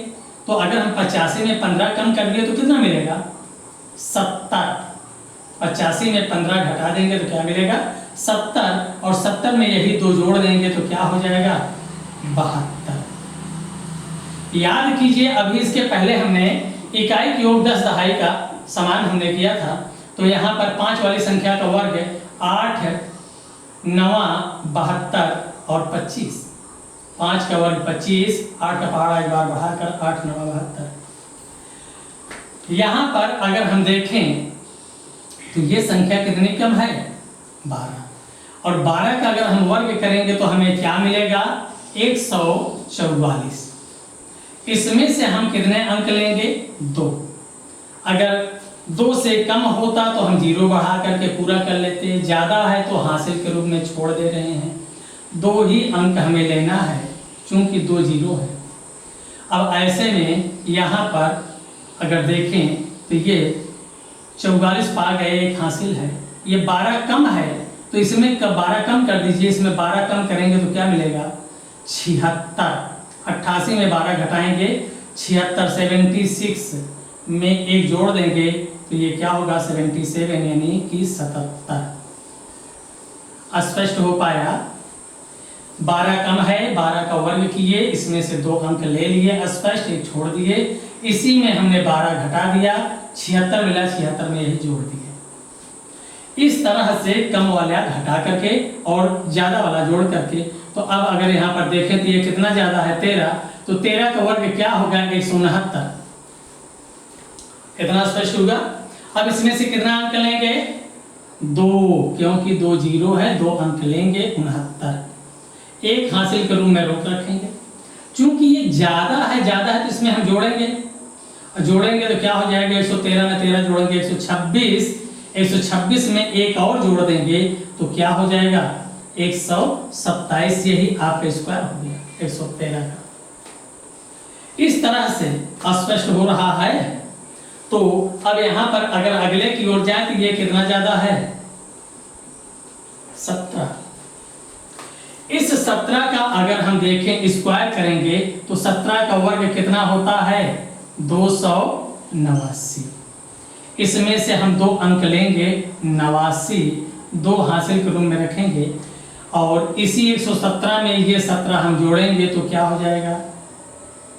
तो अगर हम 85 में 15 कम कर दिए तो कितना मिलेगा 70। 85 में 15 घटा देंगे तो क्या मिलेगा 70, और 70 में यही 2 जोड़ देंगे तो क्या हो जाएगा 72। याद कीजिए, अभी इसके पहले हमने इकाई के योग 10 दहाई का समान हमने किया था। तो यहाँ पर 5 वाली संख्या का वर्ग 8 9 72 और 25। 5 का वर्ग 25, 8 का पहाड़ा एक बार बढ़ाकर 8 9 72। यहाँ पर अगर हम देखें तो ये संख्या कितनी कम है 12, और 12 का अगर हम वर्ग करेंगे तो हमें क्या मिलेगा 144। इसमें से हम कितने अंक लेंगे 2। अगर 2 से कम होता तो हम 0 बढ़ा करके पूरा कर लेते, ज़्यादा है तो हासिल के रूप में छोड़ दे रहे हैं। 2 ही अंक हमें लेना है क्योंकि 2 जीरो है। अब ऐसे में यहाँ पर अगर देखें तो ये 44 पा गए, एक हासिल है। ये 12 कम है तो इसमें 12 कम कर दीजिए, इसमें 12 कम करेंगे तो क्या मिलेगा 76। 88 में 12 घटाएंगे 76, 76 में 1 जोड़ देंगे तो ये क्या होगा 77 यानी कि 77। स्पष्ट हो पाया। 12 कम है, 12 का वर्ग किए, इसमें से 2 अंक ले लिए स्पष्ट, एक छोड़ दिए, इसी में हमने 12 घटा दिया, 76 मिला, 76 में यही जोड़ दिए। इस तरह से कम वाला घटा करके और ज्यादा वाला जोड़ करके। तो अब अगर यहाँ पर देखें तो ये कितना ज्यादा है 13, तो 13 का वर्ग क्या होगा 169। इतना स्पष्ट होगा। अब इसमें से कितना अंक लेंगे 2, क्योंकि 2 जीरो है, 2 अंक लेंगे 69। एक हासिल के रूप में रोक रखेंगे। चूंकि ये ज्यादा है तो इसमें हम जोड़ेंगे तो क्या हो जाएगा 113 में 13 जोड़ेंगे 126, 126 में एक और जोड़ देंगे तो क्या हो जाएगा 127। यही आपका स्क्वायर हो गया 113 का। इस तरह से स्पष्ट हो रहा है। तो अब यहां पर अगर अगले की ओर जाए तो ये कितना ज्यादा है 17। इस 17 का अगर हम देखें स्क्वायर करेंगे तो 17 का वर्ग कितना होता है 289। इसमें से हम 2 अंक लेंगे 89, 2 हासिल के रूप में रखेंगे और इसी 117 में ये 17 हम जोड़ेंगे तो क्या हो जाएगा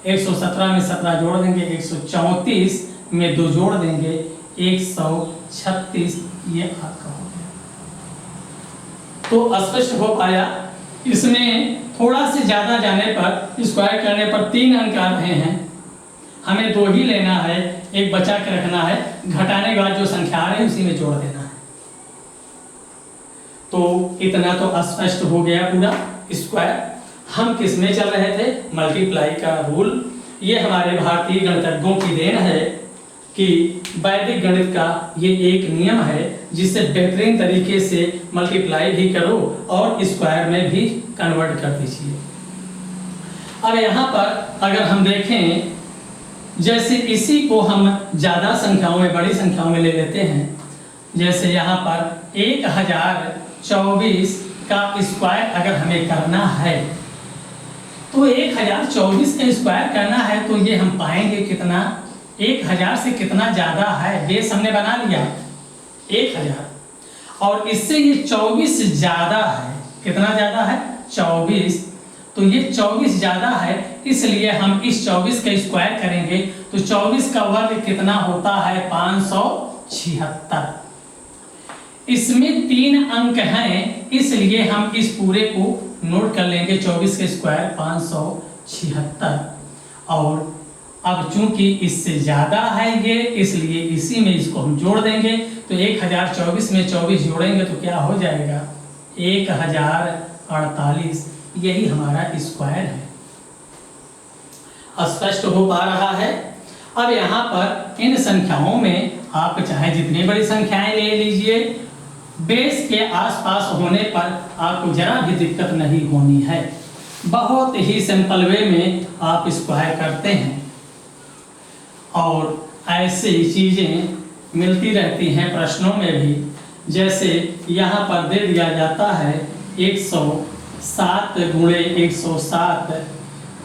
117 में 17 जोड़ देंगे 134 में 2 जोड़ देंगे 136। ये आपका हो गया। तो स्पष्ट हो पाया। इसमें थोड़ा से ज्यादा जाने पर स्क्वायर करने पर 3 अंक आ रहे हैं, हमें 2 ही लेना है, एक बचा के रखना है, घटाने के बाद जो संख्या आ रही है उसी में जोड़ देना है। तो इतना तो स्पष्ट हो गया पूरा स्क्वायर। हम किस में चल रहे थे मल्टीप्लाई का रूल। ये हमारे भारतीय गणितज्ञों की देन है कि वैदिक गणित का ये एक नियम है जिससे बेहतरीन तरीके से मल्टीप्लाई भी करो और स्क्वायर में भी कन्वर्ट कर दीजिए। अब यहाँ पर अगर हम देखें जैसे इसी को हम ज्यादा संख्याओं में बड़ी संख्याओं में ले लेते हैं, जैसे यहाँ पर 1024 का स्क्वायर अगर हमें करना है तो 1024 का स्क्वायर करना है तो ये हम पाएंगे कितना 1000 से कितना ज्यादा है। बेस हमने बना लिया 1000 और इससे ये 24 ज्यादा है। कितना ज्यादा है 24, तो ये 24 ज्यादा है, इसलिए हम इस 24 का स्क्वायर करेंगे तो 24 का वर्ग कितना होता है 576। इसमें 3 अंक हैं, इसलिए हम इस पूरे को नोट कर लेंगे 24 का स्क्वायर 576। और अब चूंकि इससे ज्यादा है ये, इसलिए इसी में इसको हम जोड़ देंगे तो 1024 में 24 जोड़ेंगे तो क्या हो जाएगा 1048। यही हमारा स्क्वायर है। स्पष्ट हो पा रहा है। अब यहाँ पर इन संख्याओं में आप चाहे जितनी बड़ी संख्याएं ले लीजिए, बेस के आसपास होने पर आपको जरा भी दिक्कत नहीं होनी है। बहुत ही सिंपल वे में आप स्क्वायर करते हैं और ऐसी चीजें मिलती रहती हैं प्रश्नों में भी। जैसे यहाँ पर दे दिया जाता है 107 गुणे 107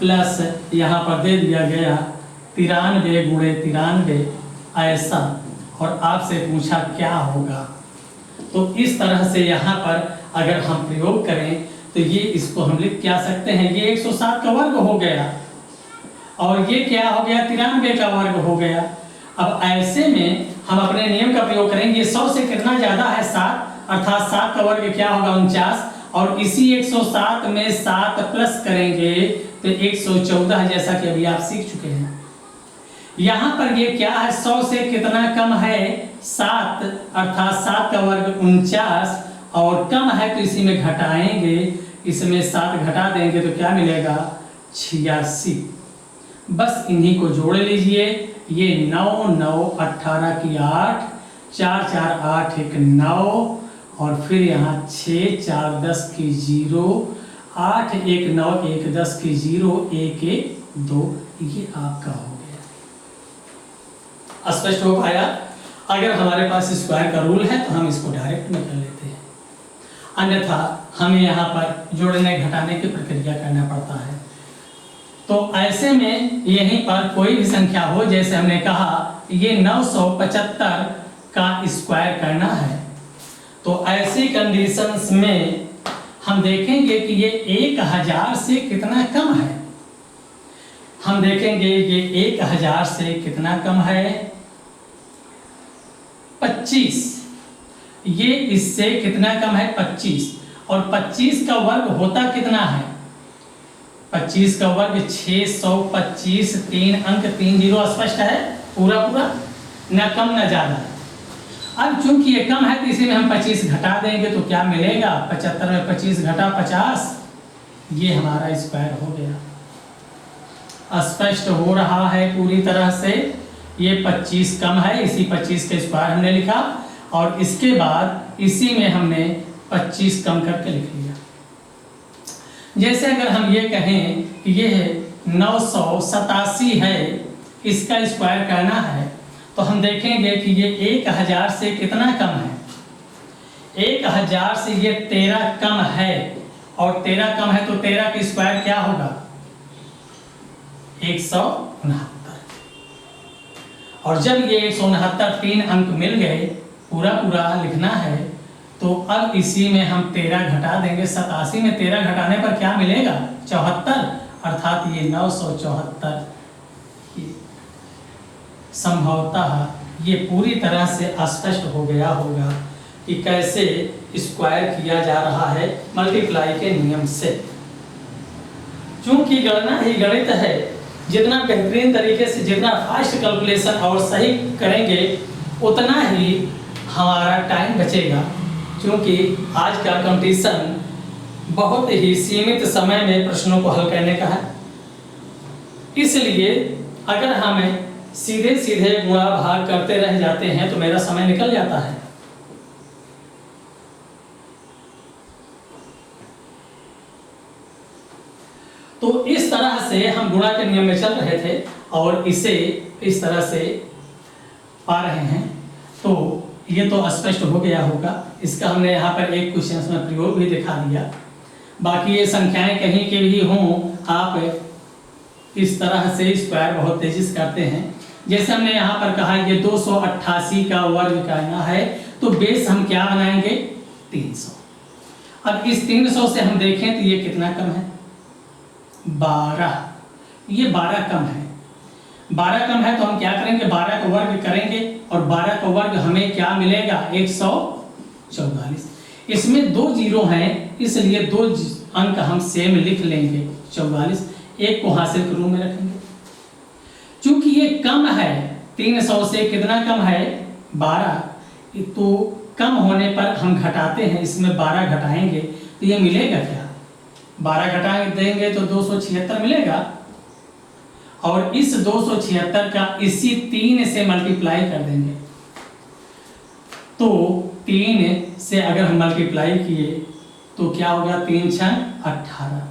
प्लस यहाँ पर दे दिया गया 93 गुणे 93 ऐसा, और आपसे पूछा क्या होगा। तो इस तरह से यहाँ पर अगर हम प्रयोग करें तो ये इसको हम लिख क्या सकते हैं, ये 107 का वर्ग हो गया और ये क्या हो गया 93 का वर्ग हो गया। अब ऐसे में हम अपने नियम का प्रयोग करेंगे। 100 से कितना ज्यादा है 7, अर्थात 7 का वर्ग क्या होगा 49, और इसी 107 में 7 प्लस करेंगे तो 114, जैसा कि अभी आप सीख चुके हैं। यहाँ पर ये क्या है 100 से कितना कम है 7, अर्थात 7 का वर्ग 49, और कम है तो इसी में घटाएंगे, इसमें 7 घटा देंगे तो क्या मिलेगा 86। बस इन्हीं को जोड़ लीजिए। ये 9 9 18 की 8, 4 4 8 1 9, और फिर यहाँ 6 4 10 की 0, 8 1 9 1 10 की 0, 1 1 2। ये आपका हो गया। स्पष्ट हो पाया। अगर हमारे पास स्क्वायर का रूल है तो हम इसको डायरेक्ट में कर लेते हैं। अन्यथा हमें यहाँ पर जोड़ने घटाने की प्रक्रिया करना पड़ता है। तो ऐसे में यहीं पर कोई भी संख्या हो, जैसे हमने कहा ये 975 का स्क्वायर करना है, तो ऐसी कंडीशंस में हम देखेंगे कि ये 1000 से कितना कम है। हम देखेंगे ये 1000 से कितना कम है, 25। ये इससे कितना कम है, 25। और 25 का वर्ग होता कितना है, 25 का वर्ग 625, 3 अंक 30 स्पष्ट है, पूरा पूरा, न कम न ज्यादा। अब चूंकि ये कम है तो इसी में हम 25 घटा देंगे तो क्या मिलेगा, 75 में 25 घटा 50, ये हमारा स्क्वायर हो गया। स्पष्ट हो रहा है पूरी तरह से, ये 25 कम है, इसी 25 के स्क्वायर हमने लिखा और इसके बाद इसी में हमने 25 कम करके लिख लिया। जैसे अगर हम ये कहें कि ये 987 है, इसका स्क्वायर करना है, तो हम देखेंगे कि ये 1000 से कितना कम है, 1000 से ये 13 कम है, और 13 कम है तो 13 का स्क्वायर क्या होगा, 169। और जब ये 169 3 अंक मिल गए, पूरा पूरा लिखना है, तो अब इसी में हम 13 घटा देंगे। 87 में 13 घटाने पर क्या मिलेगा, 74, अर्थात ये 974। संभवतः ये पूरी तरह से स्पष्ट हो गया होगा कि कैसे स्क्वायर किया जा रहा है मल्टीप्लाई के नियम से। चूंकि गणना ही गणित है, जितना बेहतरीन तरीके से, जितना फास्ट कैलकुलेशन और सही करेंगे, उतना ही हमारा टाइम बचेगा। क्योंकि आज का कंपटीशन बहुत ही सीमित समय में प्रश्नों को हल करने का है, इसलिए अगर हमें सीधे सीधे गुणा भाग करते रह जाते हैं तो मेरा समय निकल जाता है। तो इस तरह से हम गुणा के नियम में चल रहे थे और इसे इस तरह से पा रहे हैं। तो ये तो स्पष्ट हो गया होगा। इसका हमने यहाँ पर एक क्वेश्चन में प्रयोग भी दिखा दिया। बाकी ये संख्याएं कहीं के भी हों, आप इस तरह से स्क्वायर बहुत तेजी से करते हैं। जैसे हमने यहाँ पर कहा ये 288 का वर्ग करना है, तो बेस हम क्या बनाएंगे, 300। अब इस 300 से हम देखें तो ये कितना कम है, 12। ये 12 कम है। 12 कम है तो हम क्या करेंगे, 12 का वर्ग करेंगे और 12 का वर्ग हमें क्या मिलेगा, 144। इसमें 2 जीरो हैं, इसलिए 2 अंक हम सेम लिख लेंगे, 44। एक को हासिल के रूम में रखेंगे। चूंकि ये कम है, 300 से कितना कम है, 12, तो कम होने पर हम घटाते हैं, इसमें 12 घटाएंगे तो ये मिलेगा क्या, 12 घटा देंगे तो 276 मिलेगा। और इस 276 का इसी 3 से मल्टीप्लाई कर देंगे, तो 3 से अगर हम मल्टीप्लाई किए तो क्या होगा, 3 6 18।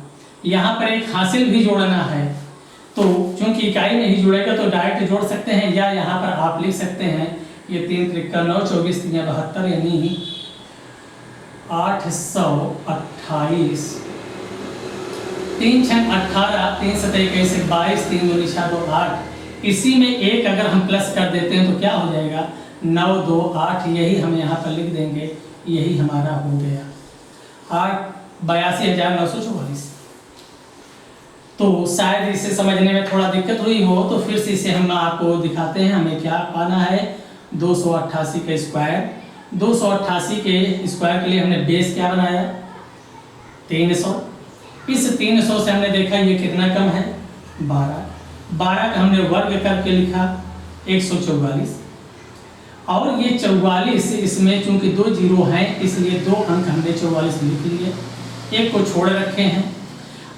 यहाँ पर एक हासिल भी जोड़ना है, तो चूंकि इकाई में ही जुड़ेगा तो डायरेक्ट जोड़ सकते हैं, या यहाँ पर आप लिख सकते हैं ये 3 त्रिका 9, 24 3 72, यानी 828। 3 6 18, 3 7 21 22, 3 2 6 2 8। इसी में एक अगर हम प्लस कर देते हैं तो क्या हो जाएगा, 9 2 8। यही हम यहाँ पर लिख देंगे, यही हमारा हो गया 82,944। तो शायद इसे समझने में थोड़ा दिक्कत हुई हो, तो फिर से इसे हम आपको दिखाते हैं। हमें क्या पाना है, 288 का स्क्वायर। 288 के स्क्वायर के लिए हमने बेस क्या बनाया, 300। इस 300 से हमने देखा ये कितना कम है, 12। 12 का हमने वर्ग करके लिखा 144, और ये 44, इसमें चूंकि 2 जीरो हैं इसलिए 2 अंक हमने 44 लिख लिए, एक को छोड़ रखे हैं।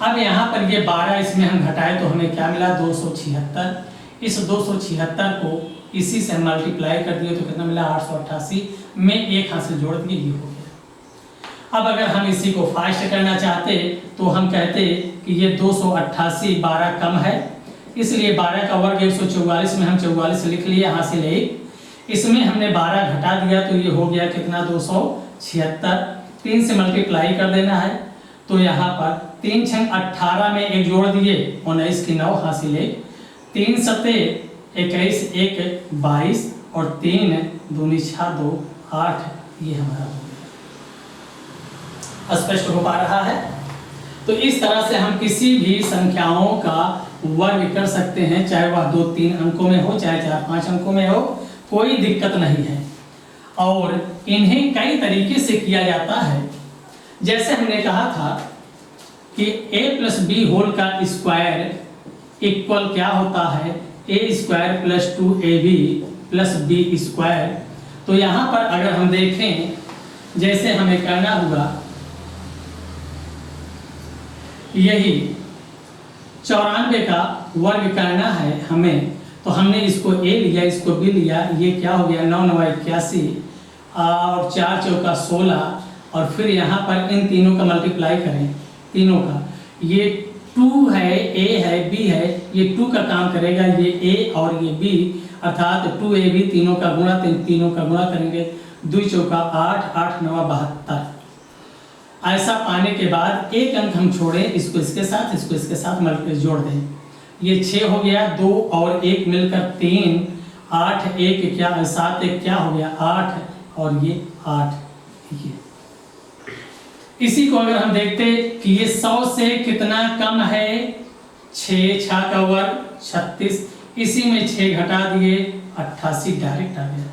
अब यहाँ पर ये 12 इसमें हम घटाए तो हमें क्या मिला, 276। इस 276 को इसी से हम मल्टीप्लाई कर दिए तो कितना मिला, 888 में एक हासिल जोड़ दिए, ये हो गया। अब अगर हम इसी को फास्ट करना चाहते तो हम कहते कि ये 288 12 कम है, इसलिए 12 का वर्ग 144 में हम 44 लिख लिए, हासिल 1। इसमें हमने 12 घटा दिया तो ये हो गया कितना, 276। 3 से मल्टीप्लाई कर देना है। तो यहाँ पर 3 छंग 18 में एक जोड़ दिए 19 की 9 हासिल है, 3 सते 21 1 22 और 3 दूनी 6 2 8, ये हमारा हो गया। स्पष्ट हो पा रहा है? तो इस तरह से हम किसी भी संख्याओं का वर्ग कर सकते हैं, चाहे वह 2-3 अंकों में हो, चाहे 4-5 अंकों में हो, कोई दिक्कत नहीं है। और इन्हें कई तरीके से किया जाता है। जैसे हमने कहा था कि a प्लस बी होल का स्क्वायर इक्वल क्या होता है, a square plus 2ab plus B square. तो यहाँ पर अगर हम देखें, जैसे हमें करना होगा यही 94 का वर्ग करना है हमें, तो हमने इसको a लिया, इसको b लिया, ये क्या हो गया 9 9 81 और 4 चौका 16, और फिर यहाँ पर इन तीनों का मल्टीप्लाई करें, तीनों का, ये 2 है, a है, b है, ये 2 का काम करेगा, ये a और ये b, अर्थात 2ab, तीनों का गुणा, तीनों का गुणा करेंगे, 2 चौका 8 8 9 72। ऐसा पाने के बाद एक अंक हम छोड़ें, इसको इसके साथ, इसको इसके साथ मल्टीप्लाई जोड़ दें, ये 6 हो गया, 2 और 1 मिलकर 3, 8 1 क्या 7 1 क्या हो गया 8, और ये 8। ये इसी को अगर हम देखते कि ये 100 से कितना कम है, 6 6 का वर्ग 36, इसी में 6 घटा दिए 88 डायरेक्ट आ गया।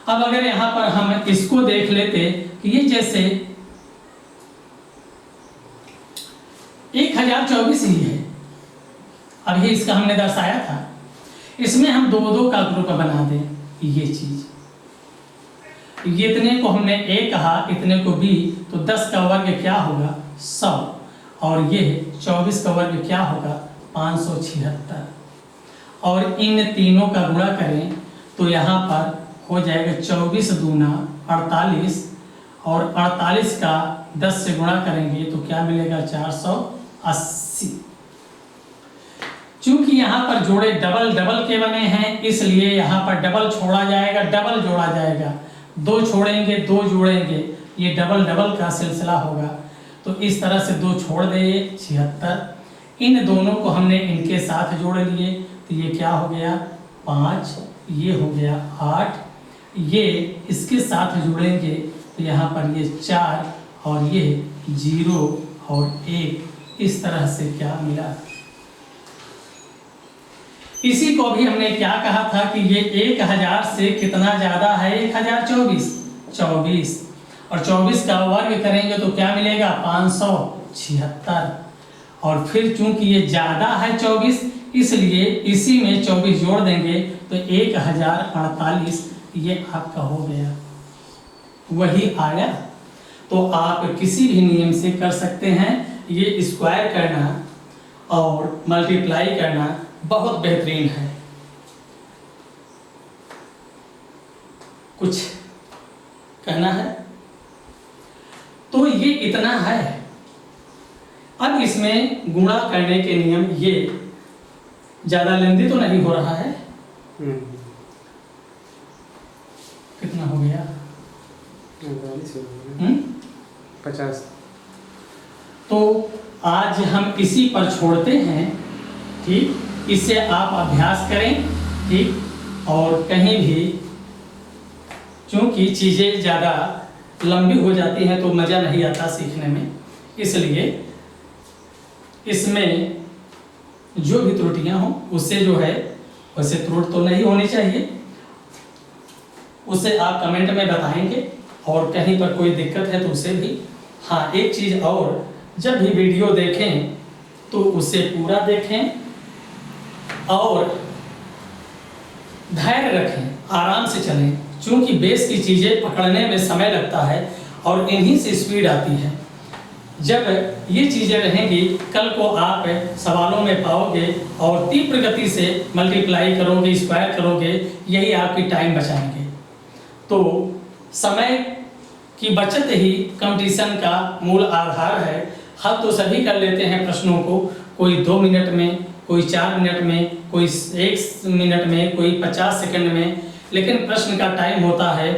अब अगर यहाँ पर हम इसको देख लेते कि ये जैसे 1024 ही है, अभी इसका हमने दर्शाया था, इसमें हम 2-2 का ग्रुप बना दें, ये चीज, ये इतने को हमने a कहा, इतने को b, तो 10 का वर्ग क्या होगा 100, और ये 24 का वर्ग क्या होगा 576, और इन तीनों का गुणा करें तो यहाँ पर हो जाएगा 24 दूना 48, और 48 का 10 से गुणा करेंगे तो क्या मिलेगा 480। चूंकि यहाँ पर जोड़े डबल डबल के बने हैं, इसलिए यहाँ पर डबल छोड़ा जाएगा, डबल जोड़ा जाएगा, 2 छोड़ेंगे 2 जोड़ेंगे, ये डबल डबल का सिलसिला होगा। तो इस तरह से 2 छोड़ दें 76, इन दोनों को हमने इनके साथ जोड़ लिए, तो ये क्या हो गया 5, ये हो गया 8, ये इसके साथ जुड़ेंगे तो यहाँ पर ये 4 और ये 0 और 1, इस तरह से क्या मिला। इसी को भी हमने क्या कहा था कि ये 1000 से कितना ज्यादा है 1024, 24, और 24 का वर्ग करेंगे तो क्या मिलेगा 576, और फिर चूंकि ये ज्यादा है 24, इसलिए इसी में 24 जोड़ देंगे तो 1048, ये आपका हो गया, वही आया। तो आप किसी भी नियम से कर सकते हैं, ये स्क्वायर करना और मल्टीप्लाई करना बहुत बेहतरीन है। कुछ कहना है तो ये इतना है। अब इसमें गुणा करने के नियम, ये ज्यादा लेंदी तो नहीं हो रहा है, कितना हो गया 50। तो आज हम इसी पर छोड़ते हैं, ठीक, इससे आप अभ्यास करें, ठीक, और कहीं भी चूंकि चीज़ें ज़्यादा लंबी हो जाती हैं तो मज़ा नहीं आता सीखने में, इसलिए इसमें जो भी त्रुटियां हों उससे जो है, वैसे त्रुटि तो नहीं होनी चाहिए, उसे आप कमेंट में बताएंगे, और कहीं पर कोई दिक्कत है तो उसे भी। हाँ, एक चीज़ और, जब भी वीडियो देखें तो उसे पूरा देखें और धैर्य रखें, आराम से चलें, क्योंकि बेस की चीज़ें पकड़ने में समय लगता है और इन्हीं से स्पीड आती है। जब ये चीज़ें रहेंगी, कल को आप सवालों में पाओगे और तीव्र गति से मल्टीप्लाई करोगे, स्क्वायर करोगे, यही आपकी टाइम बचाएंगे। तो समय की बचत ही कंपटीशन का मूल आधार है। हल तो सभी कर लेते हैं प्रश्नों को, कोई 2 मिनट में, कोई 4 मिनट में, कोई 1 मिनट में, कोई 50 सेकंड में, लेकिन प्रश्न का टाइम होता है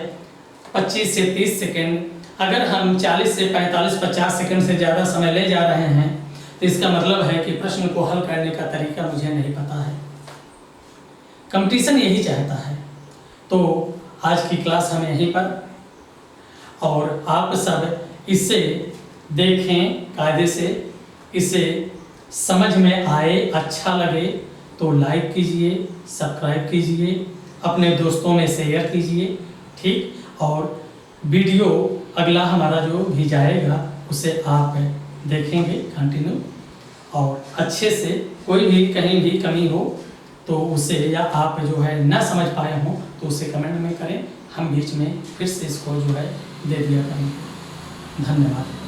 25 से 30 सेकंड। अगर हम 40 से 45-50 सेकंड से ज़्यादा समय ले जा रहे हैं तो इसका मतलब है कि प्रश्न को हल करने का तरीका मुझे नहीं पता है। कंपटीशन यही चाहता है। तो आज की क्लास हम यहीं पर, और आप सब इसे देखें कायदे से, इसे समझ में आए, अच्छा लगे तो लाइक कीजिए, सब्सक्राइब कीजिए, अपने दोस्तों में शेयर कीजिए, ठीक। और वीडियो अगला हमारा जो भी जाएगा उसे आप देखेंगे कंटिन्यू, और अच्छे से कोई भी कहीं भी कमी हो तो उसे, या आप जो है ना समझ पाए हों तो उसे कमेंट में करें, हम बीच में फिर से इसको जो है दे दिया करेंगे। धन्यवाद।